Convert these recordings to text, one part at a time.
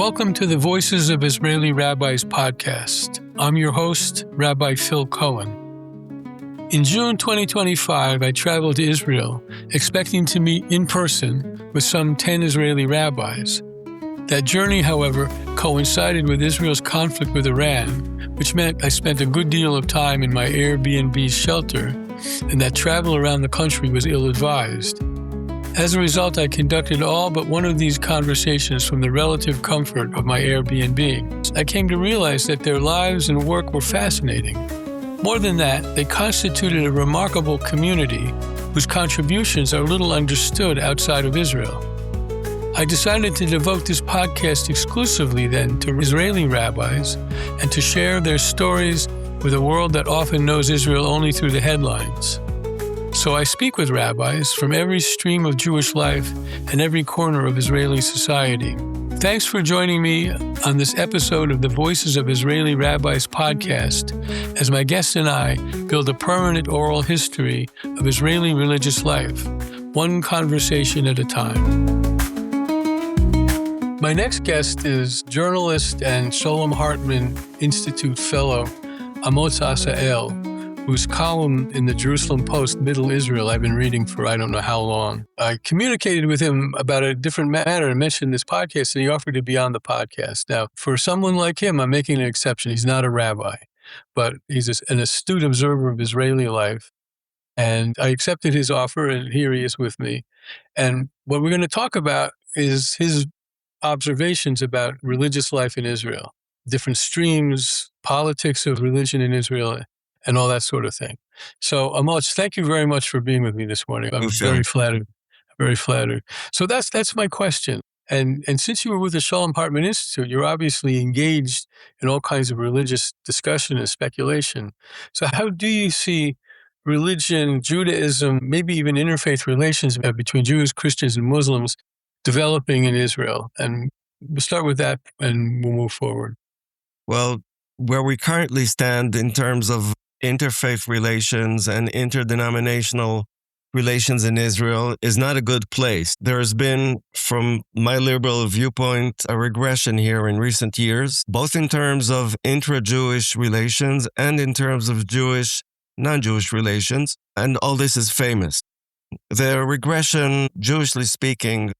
Welcome to the Voices of Israeli Rabbis podcast. I'm your host, Rabbi Phil Cohen. In June 2025, I traveled to Israel, expecting to meet in person with some 10 Israeli rabbis. That journey, however, coincided with Israel's conflict with Iran, which meant I spent a good deal of time in my Airbnb shelter, and that travel around the country was ill-advised. As a result, I conducted all but one of these conversations from the relative comfort of my Airbnb. I came to realize that their lives and work were fascinating. More than that, they constituted a remarkable community whose contributions are little understood outside of Israel. I decided to devote this podcast exclusively then to Israeli rabbis and to share their stories with a world that often knows Israel only through the headlines. So I speak with rabbis from every stream of Jewish life and every corner of Israeli society. Thanks for joining me on this episode of the Voices of Israeli Rabbis podcast, as my guest and I build a permanent oral history of Israeli religious life, one conversation at a time. My next guest is journalist and Shalom Hartman Institute fellow Amotz Asa-El, whose column in the Jerusalem Post, Middle Israel, I've been reading for I don't know how long. I communicated with him about a different matter and mentioned this podcast, and he offered to be on the podcast. Now, for someone like him, I'm making an exception. He's not a rabbi, but he's an astute observer of Israeli life. And I accepted his offer, and here he is with me. And what we're going to talk about is his observations about religious life in Israel, different streams, politics of religion in Israel, and all that sort of thing. So, Amotz, thank you very much for being with me this morning. I'm very flattered. Very flattered. So that's my question. And since you were with the Shalom Hartman Institute, you're obviously engaged in all kinds of religious discussion and speculation. So how do you see religion, Judaism, maybe even interfaith relations between Jews, Christians, and Muslims developing in Israel? And we'll start with that and we'll move forward. Well, where we currently stand in terms of interfaith relations and interdenominational relations in Israel is not a good place. There has been, from my liberal viewpoint, a regression here in recent years, both in terms of intra-Jewish relations and in terms of Jewish, non-Jewish relations, and all this is famous. The regression, Jewishly speaking,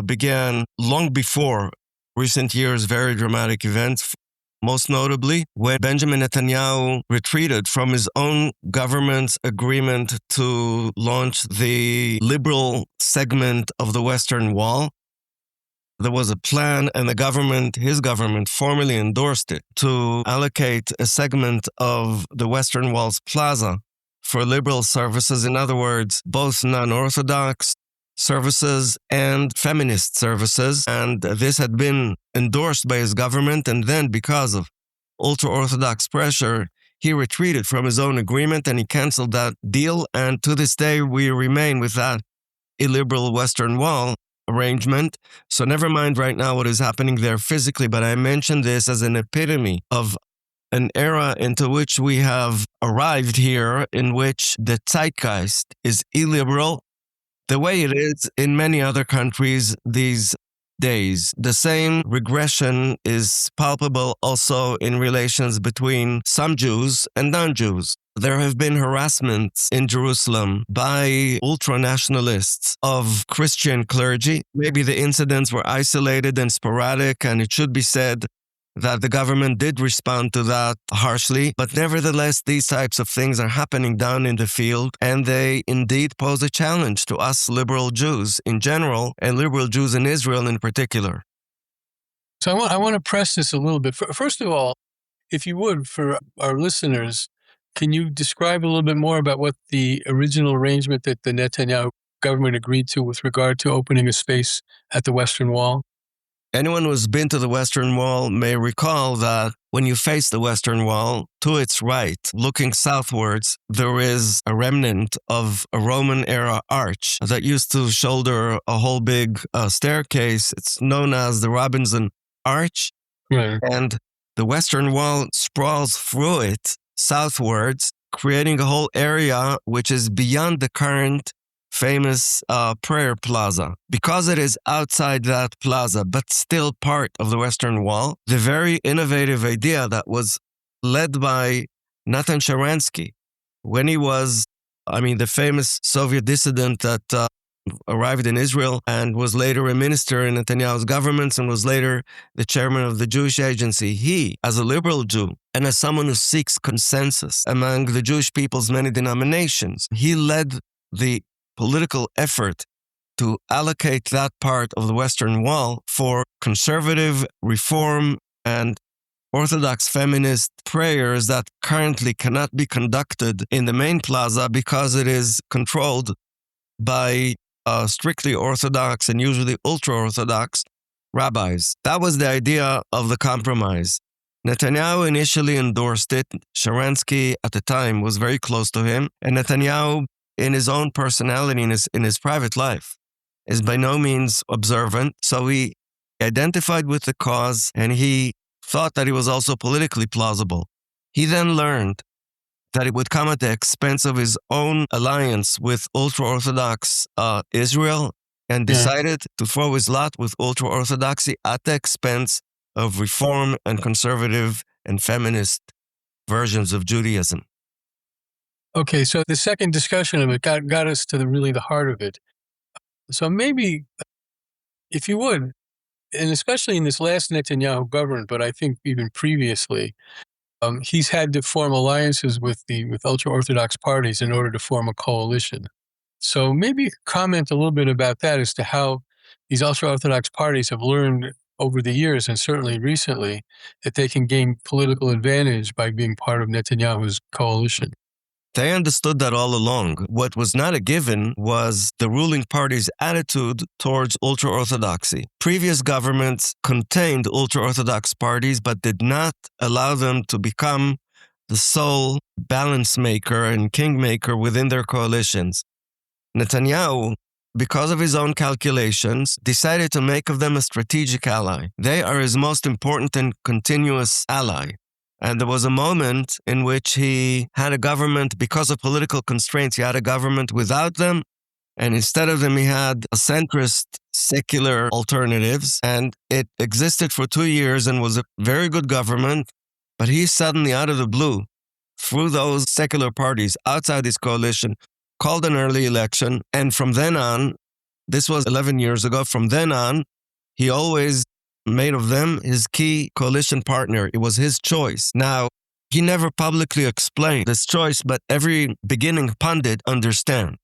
began long before recent years' very dramatic events, most notably when Benjamin Netanyahu retreated from his own government's agreement to launch the liberal segment of the Western Wall. There was a plan, and his government formally endorsed it to allocate a segment of the Western Wall's plaza for liberal services. In other words, both non-Orthodox services and feminist services, and this had been endorsed by his government, and then because of ultra-Orthodox pressure, he retreated from his own agreement and he canceled that deal, and to this day we remain with that illiberal Western Wall arrangement. So never mind right now what is happening there physically, but I mention this as an epitome of an era into which we have arrived here, in which the zeitgeist is illiberal, the way it is in many other countries these days. The same regression is palpable also in relations between some Jews and non-Jews. There have been harassments in Jerusalem by ultra-nationalists of Christian clergy. Maybe the incidents were isolated and sporadic, and it should be said that the government did respond to that harshly, but nevertheless, these types of things are happening down in the field, and they indeed pose a challenge to us liberal Jews in general, and liberal Jews in Israel in particular. So I want to press this a little bit. First of all, if you would, for our listeners, can you describe a little bit more about what the original arrangement that the Netanyahu government agreed to with regard to opening a space at the Western Wall? Anyone who's been to the Western Wall may recall that when you face the Western Wall, to its right, looking southwards, there is a remnant of a Roman-era arch that used to shoulder a whole big staircase. It's known as the Robinson Arch. Right. And the Western Wall sprawls through it southwards, creating a whole area which is beyond the current famous prayer plaza. Because it is outside that plaza, but still part of the Western Wall, the very innovative idea that was led by Nathan Sharansky when he was, the famous Soviet dissident that arrived in Israel and was later a minister in Netanyahu's government and was later the chairman of the Jewish Agency. He, as a liberal Jew and as someone who seeks consensus among the Jewish people's many denominations, he led the political effort to allocate that part of the Western Wall for conservative reform and Orthodox feminist prayers that currently cannot be conducted in the main plaza because it is controlled by strictly Orthodox and usually ultra-Orthodox rabbis. That was the idea of the compromise. Netanyahu initially endorsed it. Sharansky at the time was very close to him. And Netanyahu, in his own personality, in his private life, is by no means observant. So he identified with the cause and he thought that it was also politically plausible. He then learned that it would come at the expense of his own alliance with ultra-Orthodox Israel and decided to throw his lot with ultra-Orthodoxy at the expense of reform and conservative and feminist versions of Judaism. Okay, so the second discussion of it got us to the heart of it. So maybe, if you would, and especially in this last Netanyahu government, but I think even previously, he's had to form alliances with ultra-Orthodox parties in order to form a coalition. So maybe comment a little bit about that as to how these ultra-Orthodox parties have learned over the years, and certainly recently, that they can gain political advantage by being part of Netanyahu's coalition. They understood that all along. What was not a given was the ruling party's attitude towards ultra-Orthodoxy. Previous governments contained ultra-Orthodox parties, but did not allow them to become the sole balance maker and kingmaker within their coalitions. Netanyahu, because of his own calculations, decided to make of them a strategic ally. They are his most important and continuous ally. And there was a moment in which he had a government, because of political constraints, he had a government without them. And instead of them, he had a centrist, secular alternatives. And it existed for 2 years and was a very good government. But he suddenly, out of the blue, through those secular parties outside his coalition, called an early election. And from then on, this was 11 years ago, from then on, he always made of them his key coalition partner. It was his choice. Now, he never publicly explained this choice, but every beginning pundit understand.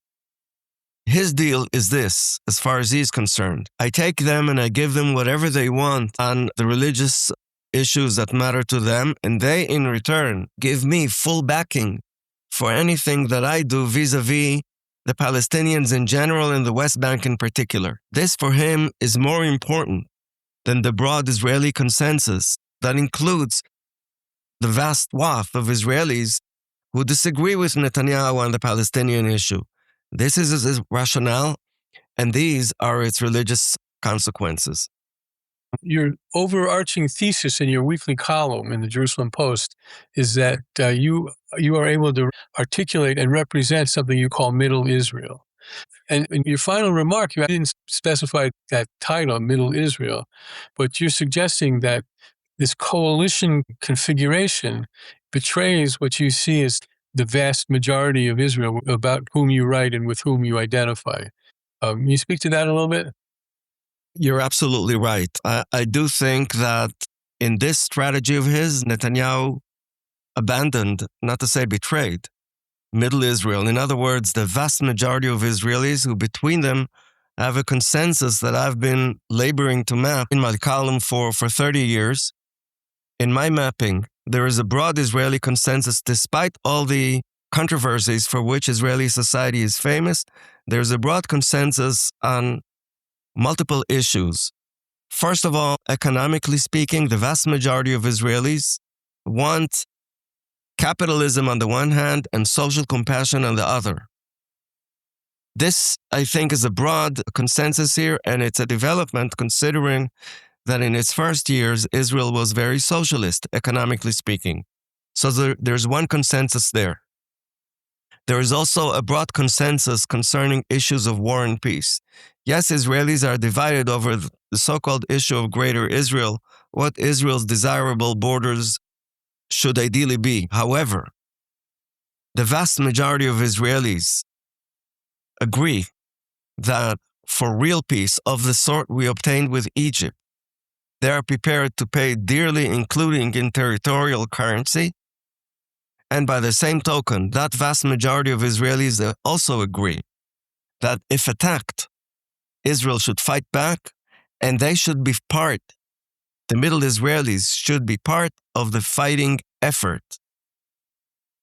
His deal is this, as far as he's concerned. I take them and I give them whatever they want on the religious issues that matter to them, and they, in return, give me full backing for anything that I do vis-a-vis the Palestinians in general and the West Bank in particular. This, for him, is more important than the broad Israeli consensus that includes the vast swath of Israelis who disagree with Netanyahu on the Palestinian issue. This is his rationale, and these are its religious consequences. Your overarching thesis in your weekly column in the Jerusalem Post is that you are able to articulate and represent something you call Middle Israel. And in your final remark, you didn't specify that title, Middle Israel, but you're suggesting that this coalition configuration betrays what you see as the vast majority of Israel about whom you write and with whom you identify. Can you speak to that a little bit? You're absolutely right. I do think that in this strategy of his, Netanyahu abandoned, not to say betrayed, Middle Israel. In other words, the vast majority of Israelis who between them have a consensus that I've been laboring to map in my column for 30 years. In my mapping, there is a broad Israeli consensus despite all the controversies for which Israeli society is famous. There's a broad consensus on multiple issues. First of all, economically speaking, the vast majority of Israelis want capitalism on the one hand and social compassion on the other. This, I think, is a broad consensus here, and it's a development considering that in its first years, Israel was very socialist, economically speaking. So there's one consensus there. There is also a broad consensus concerning issues of war and peace. Yes, Israelis are divided over the so-called issue of Greater Israel, what Israel's desirable borders should ideally be. However, the vast majority of Israelis agree that for real peace of the sort we obtained with Egypt, they are prepared to pay dearly, including in territorial currency. And by the same token, that vast majority of Israelis also agree that if attacked, Israel should fight back, and they should be part, the Middle Israelis should be part of the fighting effort.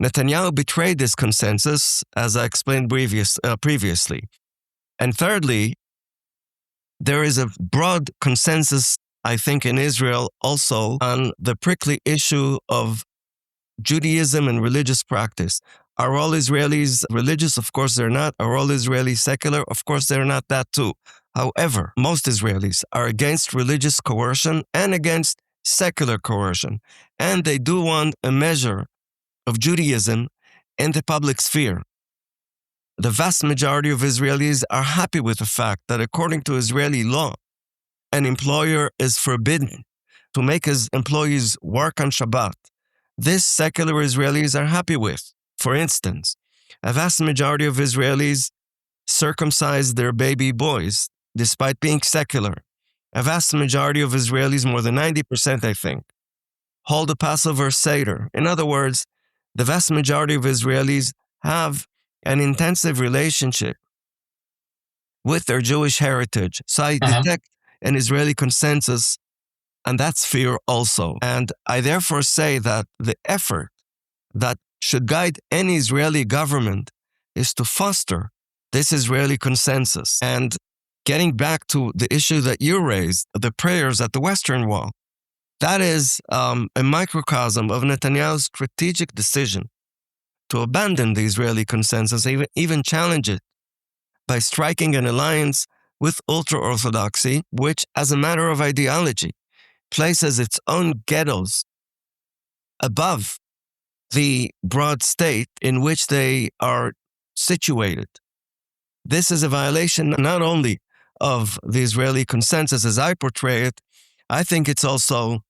Netanyahu betrayed this consensus, as I explained previously. And thirdly, there is a broad consensus, I think, in Israel also on the prickly issue of Judaism and religious practice. Are all Israelis religious? Of course they're not. Are all Israelis secular? Of course they're not that too. However, most Israelis are against religious coercion and against secular coercion. And they do want a measure of Judaism in the public sphere. The vast majority of Israelis are happy with the fact that according to Israeli law, an employer is forbidden to make his employees work on Shabbat. This secular Israelis are happy with. For instance, a vast majority of Israelis circumcise their baby boys despite being secular. A vast majority of Israelis, more than 90%, I think, hold a Passover Seder. In other words, the vast majority of Israelis have an intensive relationship with their Jewish heritage. So I detect an Israeli consensus on that sphere also. And I therefore say that the effort that should guide any Israeli government is to foster this Israeli consensus. And getting back to the issue that you raised, the prayers at the Western Wall, that is a microcosm of Netanyahu's strategic decision to abandon the Israeli consensus, even challenge it, by striking an alliance with ultra-Orthodoxy, which, as a matter of ideology, places its own ghettos above the broad state in which they are situated. This is a violation not only of the Israeli consensus as I portray it, I think it's also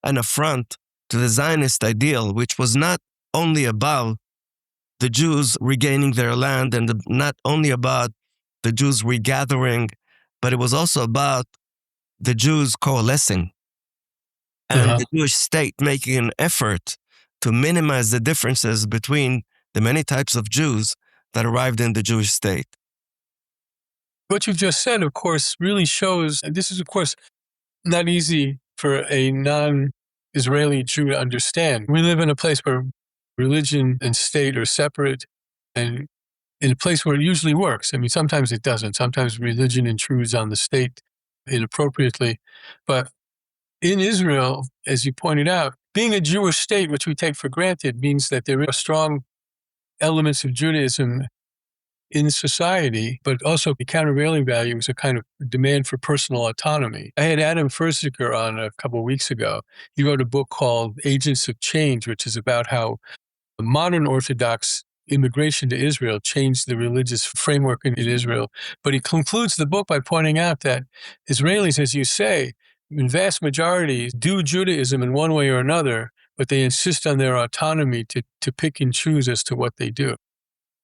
an affront to the Zionist ideal, which was not only about the Jews regaining their land and not only about the Jews regathering, but it was also about the Jews coalescing and the Jewish state making an effort to minimize the differences between the many types of Jews that arrived in the Jewish state. What you've just said, of course, really shows, and this is, of course, not easy for a non-Israeli Jew to understand. We live in a place where religion and state are separate, and in a place where it usually works. I mean, sometimes it doesn't. Sometimes religion intrudes on the state inappropriately. But in Israel, as you pointed out, being a Jewish state, which we take for granted, means that there are strong elements of Judaism in society, but also the countervailing value is a kind of demand for personal autonomy. I had Adam Furziker on a couple of weeks ago. He wrote a book called Agents of Change, which is about how the modern Orthodox immigration to Israel changed the religious framework in Israel. But he concludes the book by pointing out that Israelis, as you say, in vast majorities do Judaism in one way or another, but they insist on their autonomy to pick and choose as to what they do.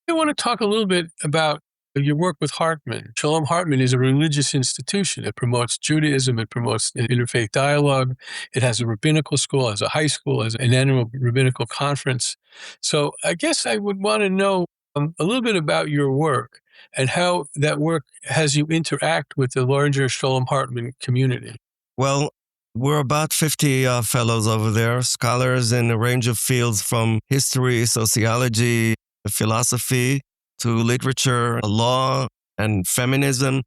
I want to talk a little bit about your work with Hartman. Shalom Hartman is a religious institution. It promotes Judaism. It promotes interfaith dialogue. It has a rabbinical school, has a high school, has an annual rabbinical conference. So I guess I would want to know a little bit about your work and how that work has you interact with the larger Shalom Hartman community. Well, we're about 50 fellows over there, scholars in a range of fields from history, sociology, philosophy, to literature, law, and feminism,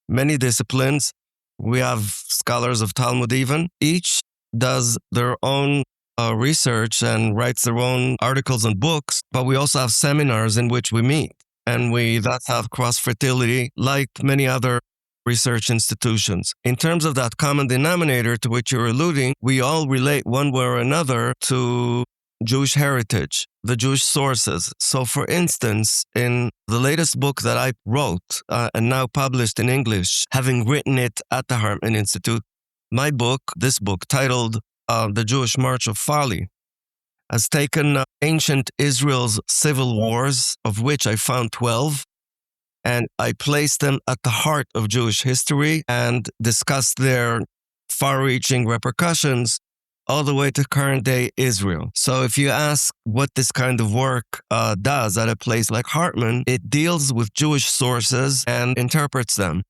many disciplines. We have scholars of Talmud even. Each does their own research and writes their own articles and books, but we also have seminars in which we meet. And we thus have cross-fertility like many other research institutions. In terms of that common denominator to which you're alluding, we all relate one way or another to Jewish heritage. the Jewish sources. So, for instance, in the latest book that I wrote and now published in English, having written it at the Hartman Institute, this book titled The Jewish March of Folly, has taken ancient Israel's civil wars, of which I found 12, and I placed them at the heart of Jewish history and discussed their far-reaching repercussions all the way to current-day Israel. So if you ask what this kind of work does at a place like Hartman, it deals with Jewish sources and interprets them,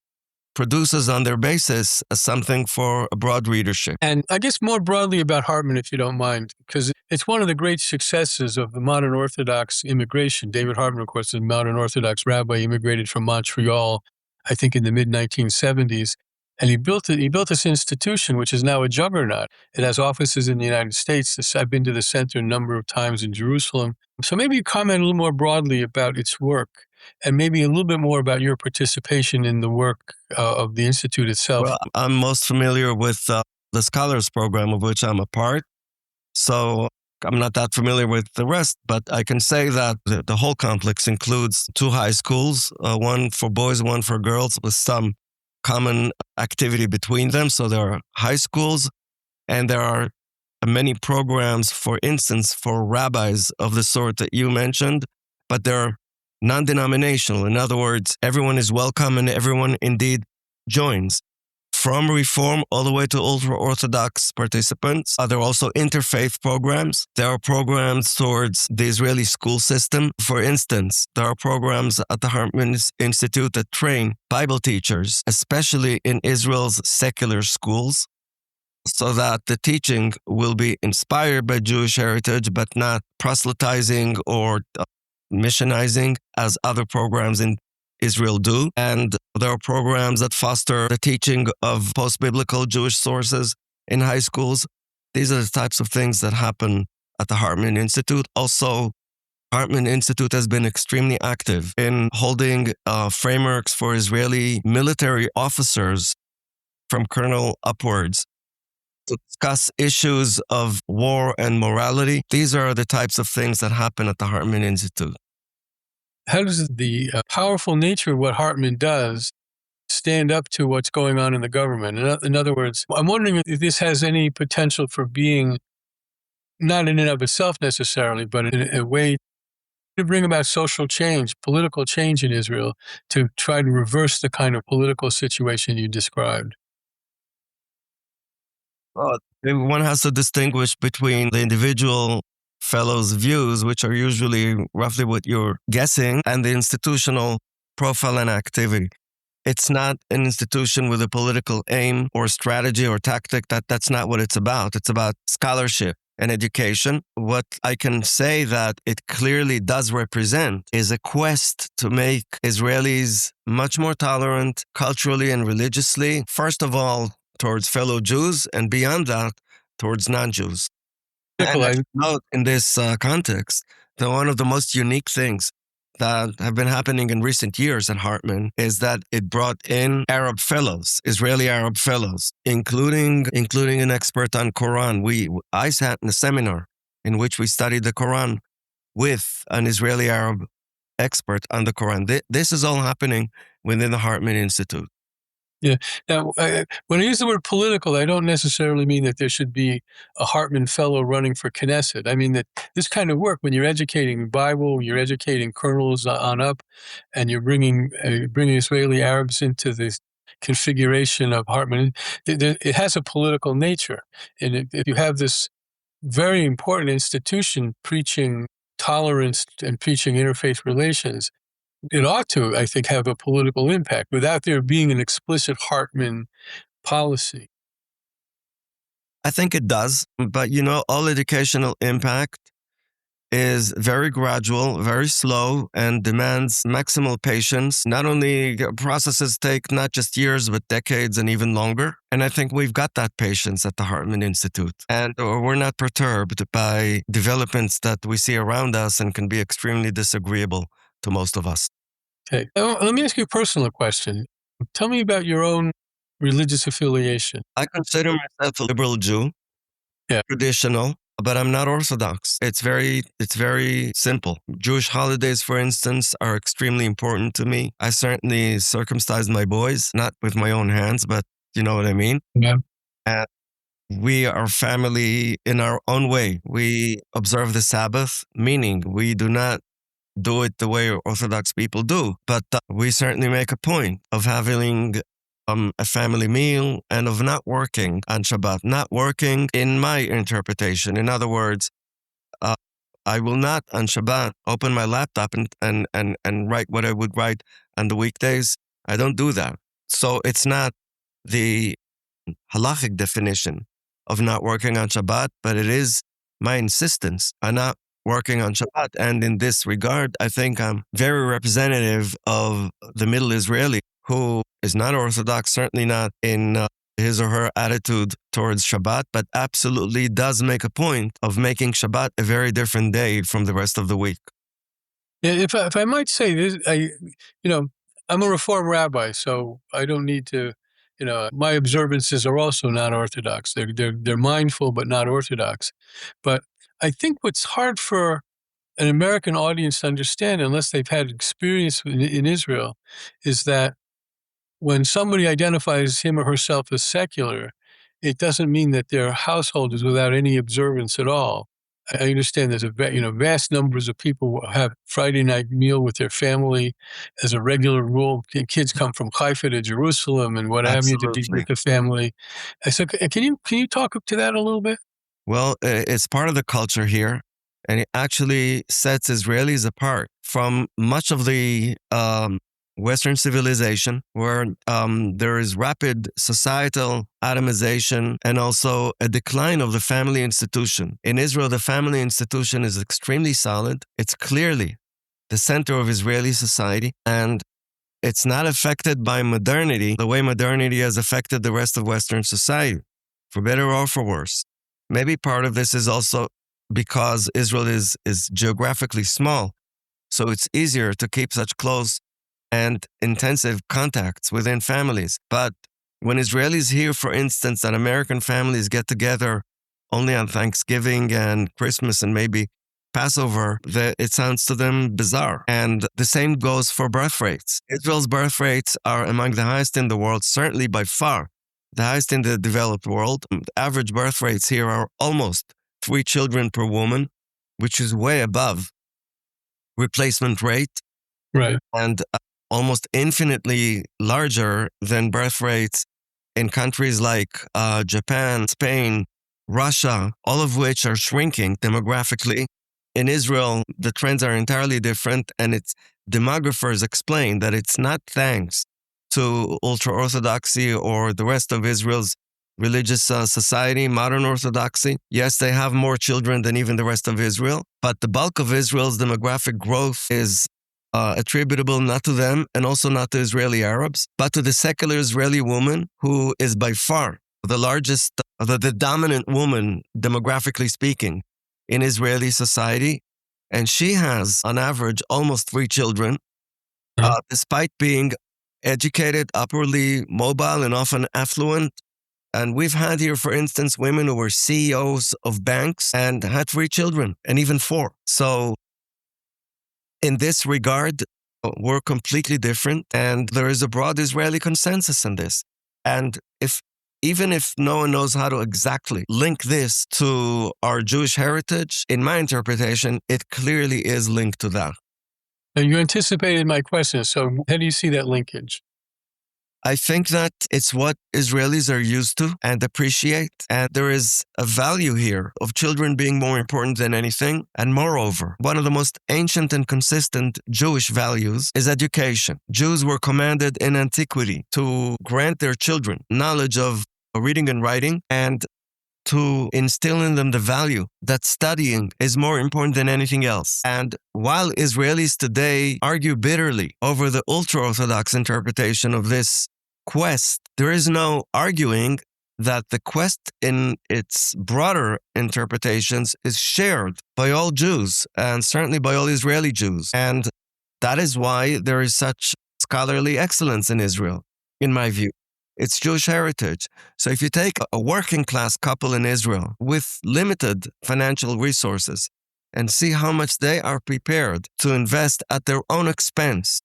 produces on their basis something for a broad readership. And I guess more broadly about Hartman, if you don't mind, because it's one of the great successes of the modern Orthodox immigration. David Hartman, of course, is a modern Orthodox rabbi, immigrated from Montreal, I think in the mid-1970s. And he built this institution, which is now a juggernaut. It has offices in the United States. I've been to the center a number of times in Jerusalem. So maybe you comment a little more broadly about its work, and maybe a little bit more about your participation in the work of the Institute itself. Well, I'm most familiar with the Scholars Program, of which I'm a part. So I'm not that familiar with the rest, but I can say that the whole complex includes 2 high schools, one for boys, one for girls, with some common activity between them. So there are high schools, and there are many programs, for instance, for rabbis of the sort that you mentioned, but they're non-denominational. In other words, everyone is welcome and everyone indeed joins. From Reform all the way to ultra-Orthodox participants. There are also interfaith programs. There are programs towards the Israeli school system. For instance, there are programs at the Hartman Institute that train Bible teachers, especially in Israel's secular schools, so that the teaching will be inspired by Jewish heritage, but not proselytizing or missionizing as other programs in Israel do. And there are programs that foster the teaching of post-biblical Jewish sources in high schools. These are the types of things that happen at the Hartman Institute. Also, Hartman Institute has been extremely active in holding frameworks for Israeli military officers from colonel upwards to discuss issues of war and morality. These are the types of things that happen at the Hartman Institute. How does the powerful nature of what Hartman does stand up to what's going on in the government? In other words, I'm wondering if this has any potential for being, not in and of itself necessarily, but in a way to bring about social change, political change in Israel, to try to reverse the kind of political situation you described. Well, one has to distinguish between the individual fellows' views, which are usually roughly what you're guessing, and the institutional profile and activity. It's not an institution with a political aim or strategy or tactic. That's not what it's about. It's about scholarship and education. What I can say that it clearly does represent is a quest to make Israelis much more tolerant culturally and religiously, first of all, towards fellow Jews, and beyond that, towards non-Jews. And I note in this context that one of the most unique things that have been happening in recent years at Hartman is that it brought in Arab fellows, Israeli Arab fellows, including an expert on Quran. I sat in a seminar in which we studied the Quran with an Israeli Arab expert on the Quran. This is all happening within the Hartman Institute. Yeah. Now, when I use the word political, I don't necessarily mean that there should be a Hartman Fellow running for Knesset. I mean that this kind of work, when you're educating Bible, you're educating colonels on up, and you're bringing Israeli Arabs into this configuration of Hartman, it has a political nature. And if you have this very important institution preaching tolerance and preaching interfaith relations, it ought to, I think, have a political impact without there being an explicit Hartman policy. I think it does, but all educational impact is very gradual, very slow, and demands maximal patience. Not only processes take not just years, but decades and even longer. And I think we've got that patience at the Hartman Institute. And we're not perturbed by developments that we see around us and can be extremely disagreeable to most of us. Okay. Let me ask you a personal question. Tell me about your own religious affiliation. I consider myself a liberal Jew, traditional, but I'm not Orthodox. It's very simple. Jewish holidays, for instance, are extremely important to me. I certainly circumcised my boys, not with my own hands, but you know what I mean? Yeah. And we are family in our own way. We observe the Sabbath, meaning we do not do it the way Orthodox people do, but we certainly make a point of having a family meal and of not working on Shabbat, not working in my interpretation. In other words, I will not on Shabbat open my laptop and write what I would write on the weekdays. I don't do that. So it's not the halachic definition of not working on Shabbat, but it is my insistence on not working on Shabbat. And in this regard, I think I'm very representative of the Middle Israeli who is not Orthodox, certainly not in his or her attitude towards Shabbat, but absolutely does make a point of making Shabbat a very different day from the rest of the week. Yeah, if I might say this, I'm a Reform rabbi, so I don't need to, my observances are also not Orthodox. They're mindful, but not Orthodox. But I think what's hard for an American audience to understand, unless they've had experience in Israel, is that when somebody identifies him or herself as secular, it doesn't mean that their household is without any observance at all. I understand there's vast numbers of people who have Friday night meal with their family as a regular rule. Kids come from Haifa to Jerusalem and what have you to be with the family. So can you talk up to that a little bit? Well, it's part of the culture here, and it actually sets Israelis apart from much of the Western civilization, where there is rapid societal atomization and also a decline of the family institution. In Israel, the family institution is extremely solid. It's clearly the center of Israeli society, and it's not affected by modernity the way modernity has affected the rest of Western society, for better or for worse. Maybe part of this is also because Israel is geographically small, so it's easier to keep such close and intensive contacts within families. But when Israelis hear, for instance, that American families get together only on Thanksgiving and Christmas and maybe Passover, it sounds to them bizarre. And the same goes for birth rates. Israel's birth rates are among the highest in the world, certainly by far the highest in the developed world. The average birth rates here are almost 3 children per woman, which is way above replacement rate. Right. And almost infinitely larger than birth rates in countries like Japan, Spain, Russia, all of which are shrinking demographically. In Israel, the trends are entirely different, and its demographers explain that it's not thanks to ultra-Orthodoxy or the rest of Israel's religious society, modern Orthodoxy. Yes, they have more children than even the rest of Israel, but the bulk of Israel's demographic growth is attributable not to them and also not to Israeli Arabs, but to the secular Israeli woman who is by far the largest, the dominant woman, demographically speaking, in Israeli society. And she has, on average, almost 3 children, despite being educated, upwardly mobile, and often affluent. And we've had here, for instance, women who were CEOs of banks and had 3 children, and even 4. So in this regard, we're completely different, and there is a broad Israeli consensus in this. And even if no one knows how to exactly link this to our Jewish heritage, in my interpretation, it clearly is linked to that. Now, you anticipated my question, so how do you see that linkage? I think that it's what Israelis are used to and appreciate. And there is a value here of children being more important than anything. And moreover, one of the most ancient and consistent Jewish values is education. Jews were commanded in antiquity to grant their children knowledge of reading and writing and to instill in them the value that studying is more important than anything else. And while Israelis today argue bitterly over the ultra-Orthodox interpretation of this quest, there is no arguing that the quest in its broader interpretations is shared by all Jews and certainly by all Israeli Jews. And that is why there is such scholarly excellence in Israel, in my view. It's Jewish heritage. So if you take a working class couple in Israel with limited financial resources and see how much they are prepared to invest at their own expense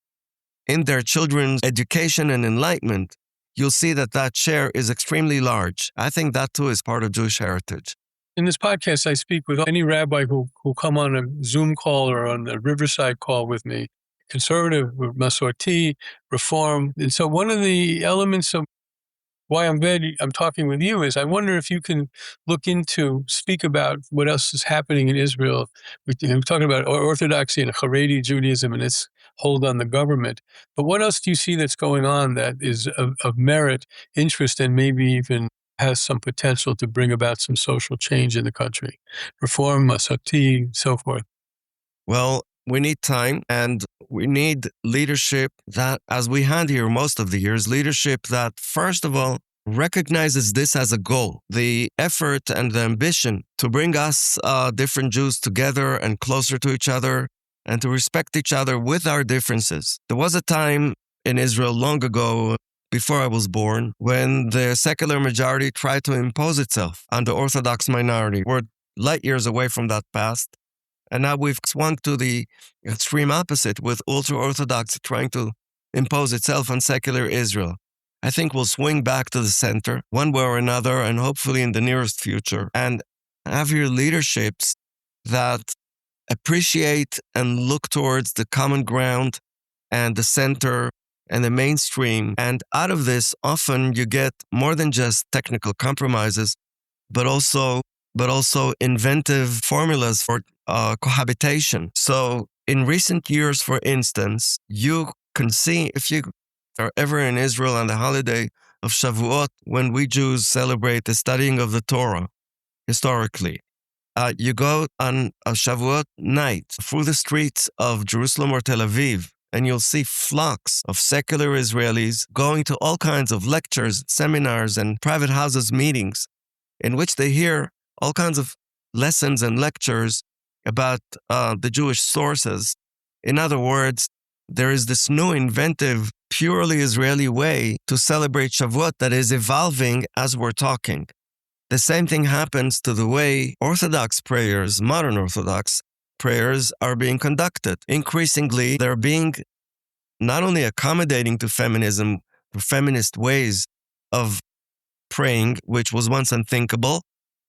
in their children's education and enlightenment, you'll see that that share is extremely large. I think that too is part of Jewish heritage. In this podcast, I speak with any rabbi who come on a Zoom call or on a Riverside call with me, conservative, Masorti, Reform. And so one of the elements of why I'm glad I'm talking with you is I wonder if you can speak about what else is happening in Israel. We're talking about Orthodoxy and Haredi Judaism and its hold on the government. But what else do you see that's going on that is of merit, interest, and maybe even has some potential to bring about some social change in the country? Reform, Masati, so forth. Well, we need time and we need leadership that, as we had here most of the years, leadership that, first of all, recognizes this as a goal, the effort and the ambition to bring us different Jews together and closer to each other and to respect each other with our differences. There was a time in Israel long ago, before I was born, when the secular majority tried to impose itself on the Orthodox minority. We're light years away from that past. And now we've swung to the extreme opposite with ultra-Orthodoxy trying to impose itself on secular Israel. I think we'll swing back to the center one way or another, and hopefully in the nearest future, and have your leaderships that appreciate and look towards the common ground and the center and the mainstream. And out of this, often you get more than just technical compromises, but also inventive formulas for cohabitation. So in recent years, for instance, you can see, if you are ever in Israel on the holiday of Shavuot, when we Jews celebrate the studying of the Torah, historically, you go on a Shavuot night through the streets of Jerusalem or Tel Aviv, and you'll see flocks of secular Israelis going to all kinds of lectures, seminars, and private houses meetings in which they hear all kinds of lessons and lectures about the Jewish sources. In other words, there is this new inventive, purely Israeli way to celebrate Shavuot that is evolving as we're talking. The same thing happens to the way Orthodox prayers, modern Orthodox prayers, are being conducted. Increasingly, they're being not only accommodating to feminism, to feminist ways of praying, which was once unthinkable,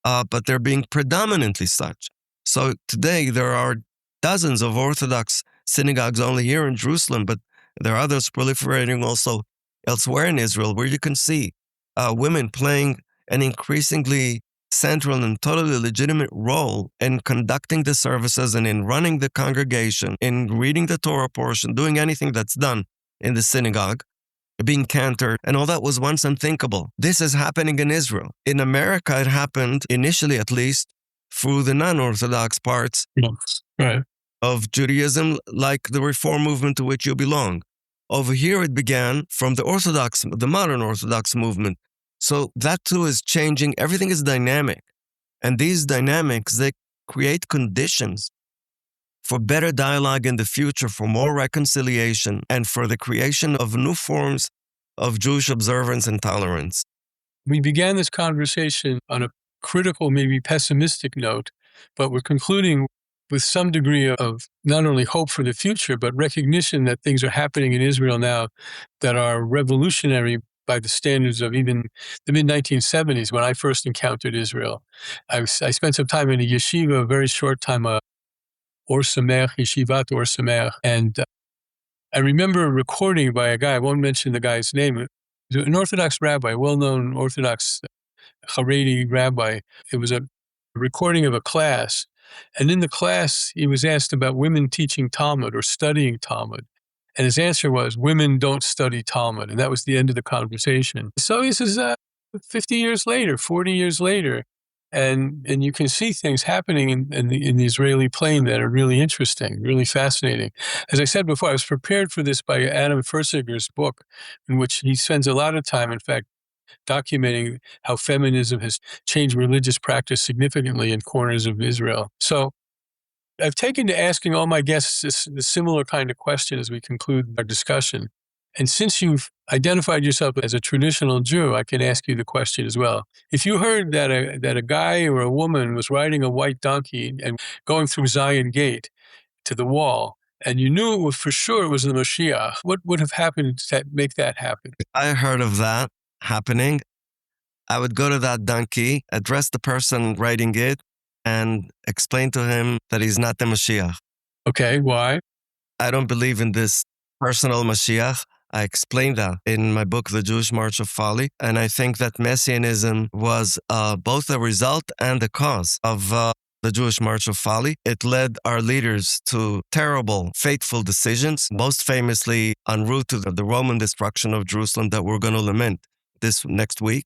but they're being predominantly such. So today there are dozens of Orthodox synagogues only here in Jerusalem, but there are others proliferating also elsewhere in Israel, where you can see women playing an increasingly central and totally legitimate role in conducting the services and in running the congregation, in reading the Torah portion, doing anything that's done in the synagogue, being cantored, and all that was once unthinkable. This is happening in Israel. In America, it happened, initially at least, through the non-Orthodox parts of Judaism, like the Reform movement to which you belong. Over here, it began from the modern Orthodox movement. So that too is changing. Everything is dynamic. And these dynamics, they create conditions for better dialogue in the future, for more reconciliation, and for the creation of new forms of Jewish observance and tolerance. We began this conversation on a critical, maybe pessimistic note, but we're concluding with some degree of not only hope for the future, but recognition that things are happening in Israel now that are revolutionary by the standards of even the mid-1970s when I first encountered Israel. I spent some time in a yeshiva, a very short time, Or Sameach, Yeshivat Or Sameach, and I remember a recording by a guy, I won't mention the guy's name, an Orthodox rabbi, a well-known Orthodox Haredi rabbi. It was a recording of a class, and in the class, he was asked about women teaching Talmud or studying Talmud. And his answer was, women don't study Talmud. And that was the end of the conversation. So this is 50 years later, 40 years later. And you can see things happening in the Israeli plain that are really interesting, really fascinating. As I said before, I was prepared for this by Adam Fursiger's book, in which he spends a lot of time, in fact, documenting how feminism has changed religious practice significantly in corners of Israel. So I've taken to asking all my guests this similar kind of question as we conclude our discussion. And since you've identified yourself as a traditional Jew, I can ask you the question as well. If you heard that a guy or a woman was riding a white donkey and going through Zion Gate to the wall, and you knew it was for sure it was the Mashiach, what would have happened to make that happen? I heard of that happening. I would go to that donkey, address the person riding it, and explain to him that he's not the Mashiach. Okay, why? I don't believe in this personal Mashiach. I explained that in my book, The Jewish March of Folly. And I think that messianism was both a result and a cause of the Jewish March of Folly. It led our leaders to terrible, fateful decisions, most famously en route to the Roman destruction of Jerusalem that we're going to lament this next week.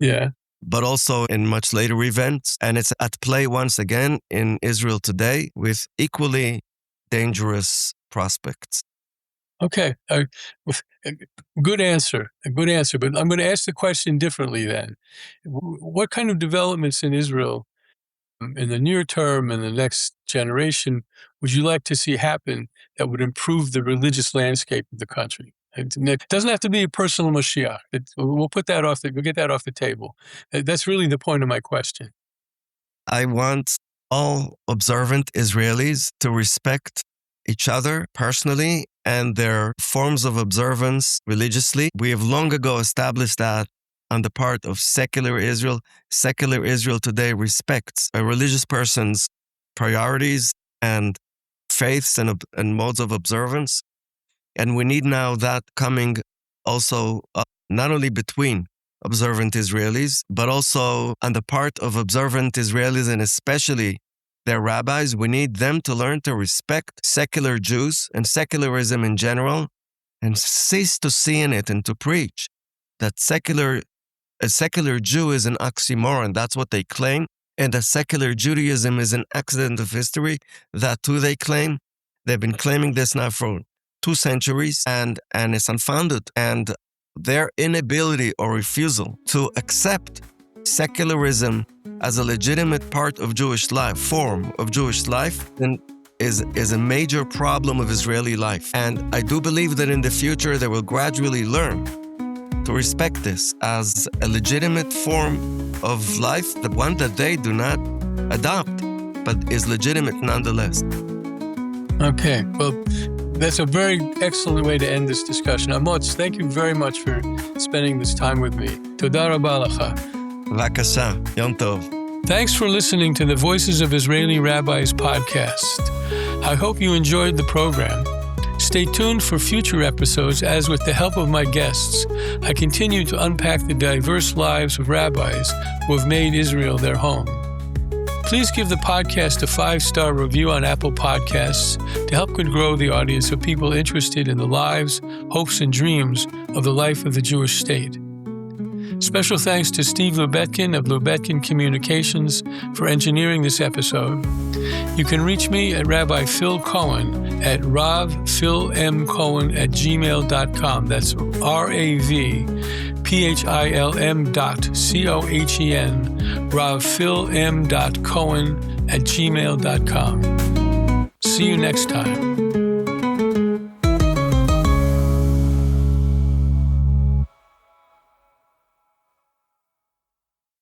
Yeah. But also in much later events. And it's at play once again in Israel today with equally dangerous prospects. Okay. Good answer. A good answer. But I'm going to ask the question differently then. What kind of developments in Israel in the near term and the next generation would you like to see happen that would improve the religious landscape of the country? It doesn't have to be a personal Mashiach. We'll get that off the table. That's really the point of my question. I want all observant Israelis to respect each other personally and their forms of observance religiously. We have long ago established that on the part of secular Israel. Secular Israel today respects a religious person's priorities and faiths and modes of observance. And we need now that coming also not only between observant Israelis, but also on the part of observant Israelis and especially their rabbis. We need them to learn to respect secular Jews and secularism in general and cease to see in it and to preach that a secular Jew is an oxymoron. That's what they claim. And a secular Judaism is an accident of history. That too they claim. They've been claiming this now for 2 centuries and it's unfounded. And their inability or refusal to accept secularism as a legitimate part of Jewish life, form of Jewish life, then is a major problem of Israeli life. And I do believe that in the future they will gradually learn to respect this as a legitimate form of life, the one that they do not adopt, but is legitimate nonetheless. Okay, well, that's a very excellent way to end this discussion. Amotz, thank you very much for spending this time with me. Toda rabba lecha. Vakasha, Yom Tov. Thanks for listening to the Voices of Israeli Rabbis podcast. I hope you enjoyed the program. Stay tuned for future episodes as, with the help of my guests, I continue to unpack the diverse lives of rabbis who have made Israel their home. Please give the podcast a 5-star review on Apple Podcasts to help grow the audience of people interested in the lives, hopes, and dreams of the life of the Jewish state. Special thanks to Steve Lubetkin of Lubetkin Communications for engineering this episode. You can reach me at Rabbi Phil Cohen at ravphilmcohen@gmail.com. That's ravphilm.cohen, ravphilm.cohen@gmail.com. See you next time.